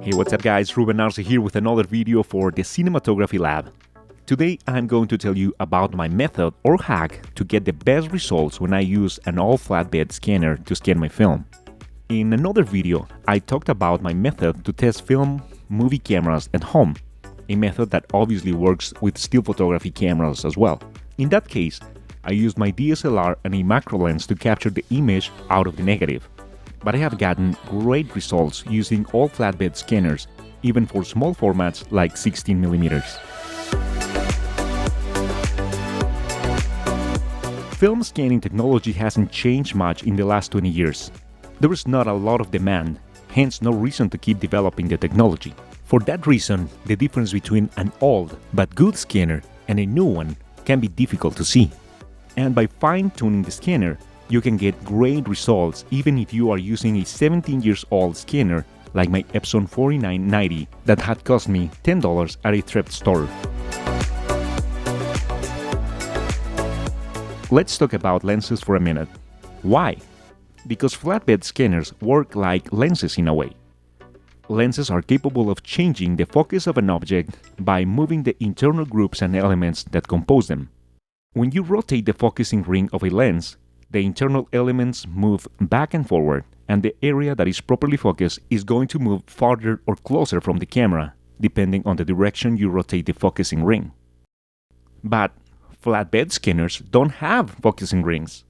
Hey, what's up guys, Ruben Arce here with another video for the Cinematography Lab. Today I'm going to tell you about my method or hack to get the best results when I use an all-flatbed scanner to scan my film. In another video, I talked about my method to test film movie cameras at home, a method that obviously works with still photography cameras as well. In that case, I used my DSLR and a macro lens to capture the image out of the negative. But I have gotten great results using all flatbed scanners, even for small formats like 16mm. Film scanning technology hasn't changed much in the last 20 years. There is not a lot of demand, hence no reason to keep developing the technology. For that reason, the difference between an old but good scanner and a new one can be difficult to see. And by fine-tuning the scanner, you can get great results even if you are using a 17-year-old scanner like my Epson 4990 that had cost me $10 at a thrift store. Let's talk about lenses for a minute. Why? Because flatbed scanners work like lenses in a way. Lenses are capable of changing the focus of an object by moving the internal groups and elements that compose them. When you rotate the focusing ring of a lens, the internal elements move back and forward, and the area that is properly focused is going to move farther or closer from the camera, depending on the direction you rotate the focusing ring. But flatbed scanners don't have focusing rings.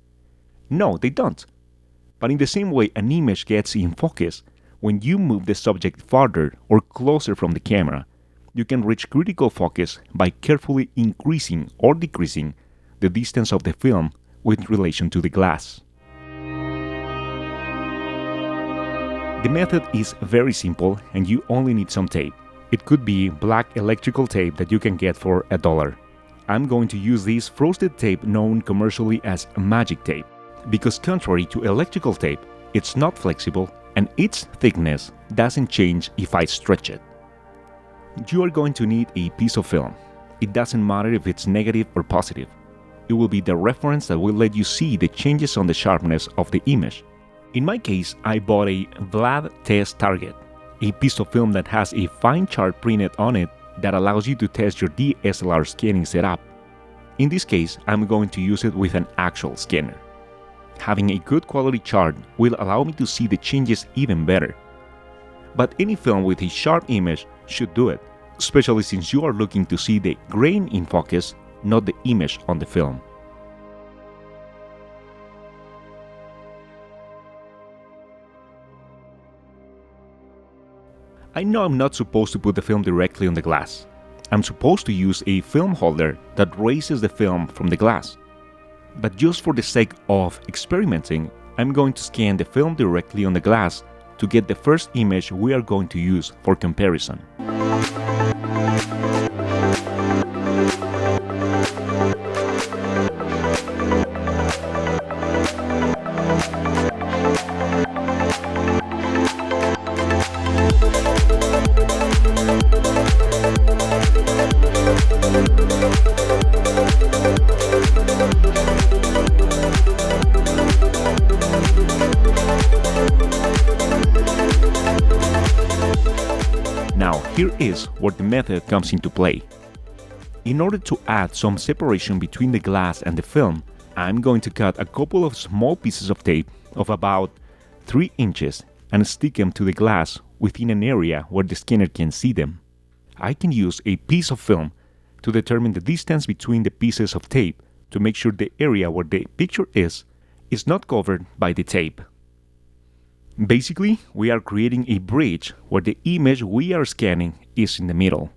No, they don't. But in the same way an image gets in focus, when you move the subject farther or closer from the camera, you can reach critical focus by carefully increasing or decreasing the distance of the film with relation to the glass. The method is very simple and you only need some tape. It could be black electrical tape that you can get for $1. I'm going to use this frosted tape known commercially as magic tape because contrary to electrical tape, it's not flexible and its thickness doesn't change if I stretch it. You are going to need a piece of film. It doesn't matter if it's negative or positive. It will be the reference that will let you see the changes on the sharpness of the image. In my case, I bought a Vlad Test Target, a piece of film that has a fine chart printed on it that allows you to test your DSLR scanning setup. In this case, I'm going to use it with an actual scanner. Having a good quality chart will allow me to see the changes even better. But any film with a sharp image should do it, especially since you are looking to see the grain in focus, not the image on the film. I know I'm not supposed to put the film directly on the glass. I'm supposed to use a film holder that raises the film from the glass. But just for the sake of experimenting, I'm going to scan the film directly on the glass to get the first image we are going to use for comparison. Now, here is where the method comes into play. In order to add some separation between the glass and the film, I'm going to cut a couple of small pieces of tape of about 3 inches and stick them to the glass within an area where the scanner can see them. I can use a piece of film to determine the distance between the pieces of tape to make sure the area where the picture is not covered by the tape. Basically, we are creating a bridge where the image we are scanning is in the middle.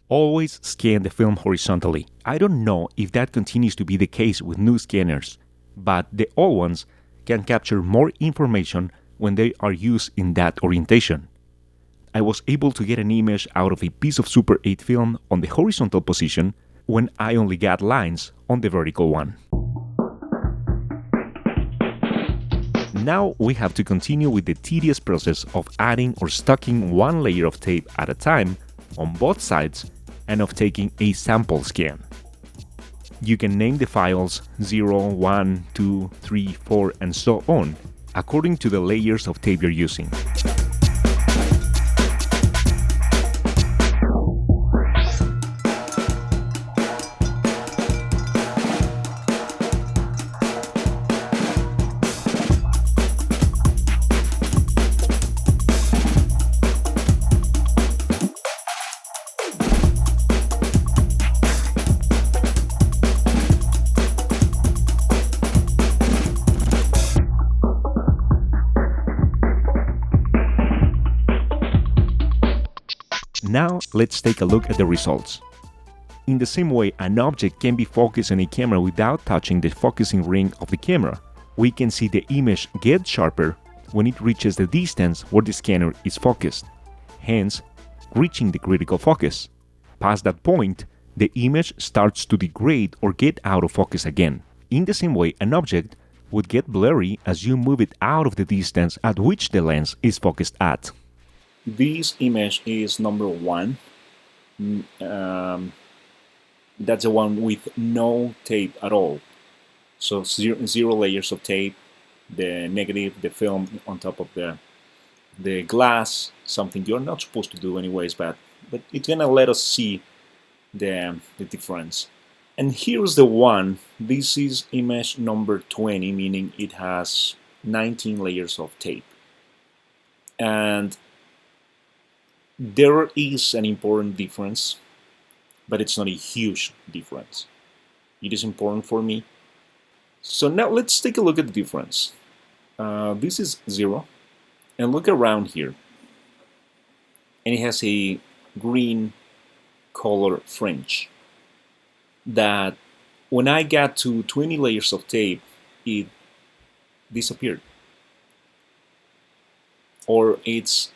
Always scan the film horizontally. I don't know if that continues to be the case with new scanners, but the old ones can capture more information when they are used in that orientation. I was able to get an image out of a piece of Super 8 film on the horizontal position when I only got lines on the vertical one. Now we have to continue with the tedious process of adding or stacking one layer of tape at a time on both sides and of taking a sample scan. You can name the files 0, 1, 2, 3, 4, and so on, according to the layers of tape you're using. Now let's take a look at the results. In the same way an object can be focused on a camera without touching the focusing ring of the camera, we can see the image get sharper when it reaches the distance where the scanner is focused, hence reaching the critical focus. Past that point, the image starts to degrade or get out of focus again. In the same way, an object would get blurry as you move it out of the distance at which the lens is focused at. This image is number 1. That's the one with no tape at all. So zero layers of tape, the negative, the film on top of the glass, something you're not supposed to do anyways, but it's gonna let us see the difference. And here's the one. This is image number 20, meaning it has 19 layers of tape. And there is an important difference, but it's not a huge difference. It is important for me. So now let's take a look at the difference. This is 0, and look around here. And it has a green color fringe that when I got to 20 layers of tape, it disappeared. Or it's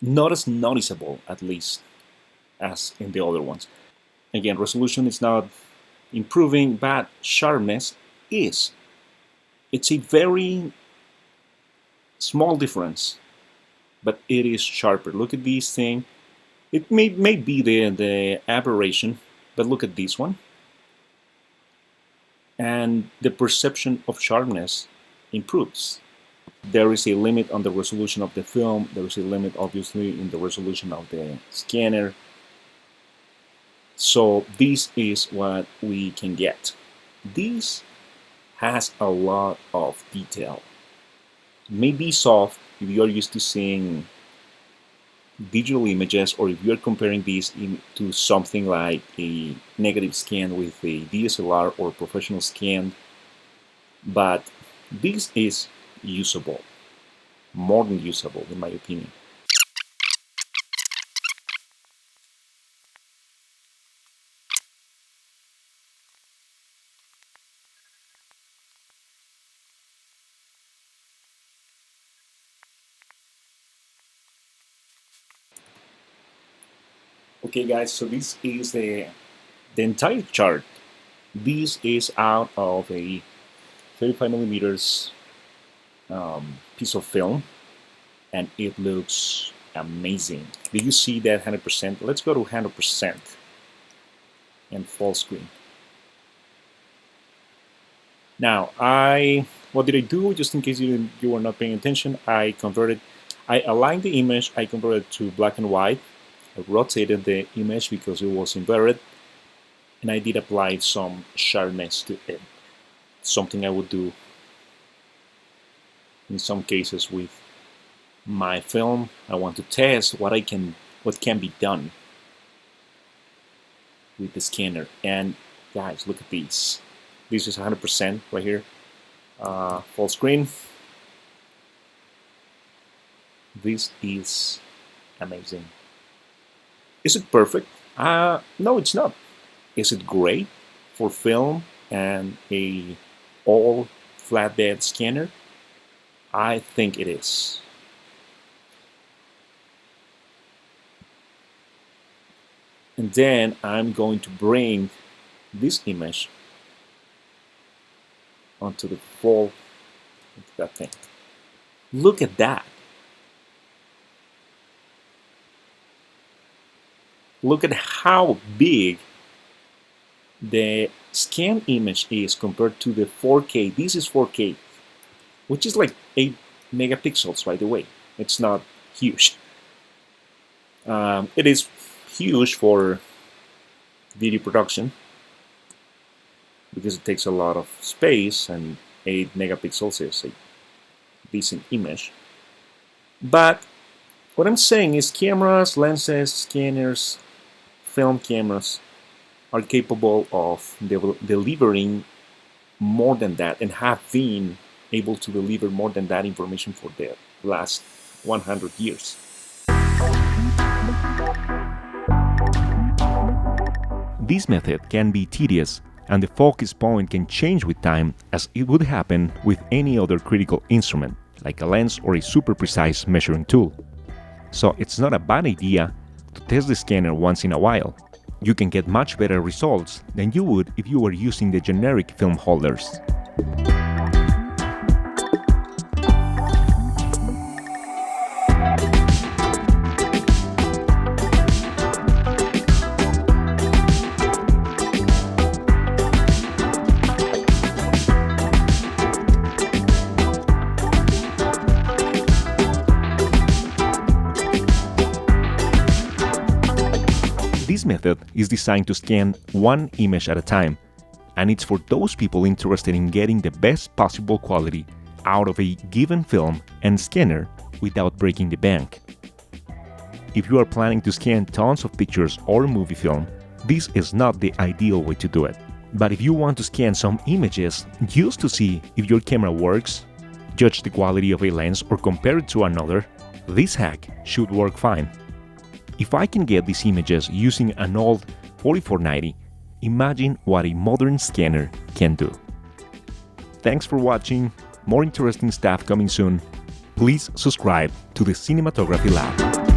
not as noticeable, at least, as in the other ones. Again, resolution is not improving, but sharpness is. It's a very small difference, but it is sharper. Look at this thing. It may be the aberration, but look at this one. And the perception of sharpness improves. There is a limit on the resolution of the film. There is a limit, obviously, in the resolution of the scanner. So this is what we can get. This has a lot of detail. It may be soft if you're used to seeing digital images, or if you're comparing this to something like a negative scan with a DSLR or professional scan. But this is usable, more than usable in my opinion. Okay guys, so this is the entire chart. This is out of a 35 millimeters piece of film, and it looks amazing. Do you see that 100%? Let's go to 100% and full screen. Now, what did I do? Just in case you were not paying attention, I aligned the image, I converted it to black and white. I rotated the image because it was inverted, and I did apply some sharpness to it. Something I would do in some cases with my film. I want to test what can be done with the scanner. And guys, look at this. This is 100% right here, full screen. This is amazing. Is it perfect? No, it's not. Is it great for film and a all flatbed scanner? I think it is. And then I'm going to bring this image onto the full, into that thing. Look at that. Look at how big the scan image is compared to the 4K. This is 4K, which is like 8 megapixels, by the way. It's not huge. It is huge for video production because it takes a lot of space, and 8 megapixels is a decent image. But what I'm saying is cameras, lenses, scanners, film cameras are capable of delivering more than that, and have been able to deliver more than that information for the last 100 years. This method can be tedious, and the focus point can change with time, as it would happen with any other critical instrument, like a lens or a super precise measuring tool. So it's not a bad idea to test the scanner once in a while. You can get much better results than you would if you were using the generic film holders. This method is designed to scan one image at a time, and it's for those people interested in getting the best possible quality out of a given film and scanner without breaking the bank. If you are planning to scan tons of pictures or movie film, this is not the ideal way to do it. But if you want to scan some images just to see if your camera works, judge the quality of a lens, or compare it to another, this hack should work fine. If I can get these images using an old 4490, imagine what a modern scanner can do. Thanks for watching. More interesting stuff coming soon. Please subscribe to the Cinematography Lab.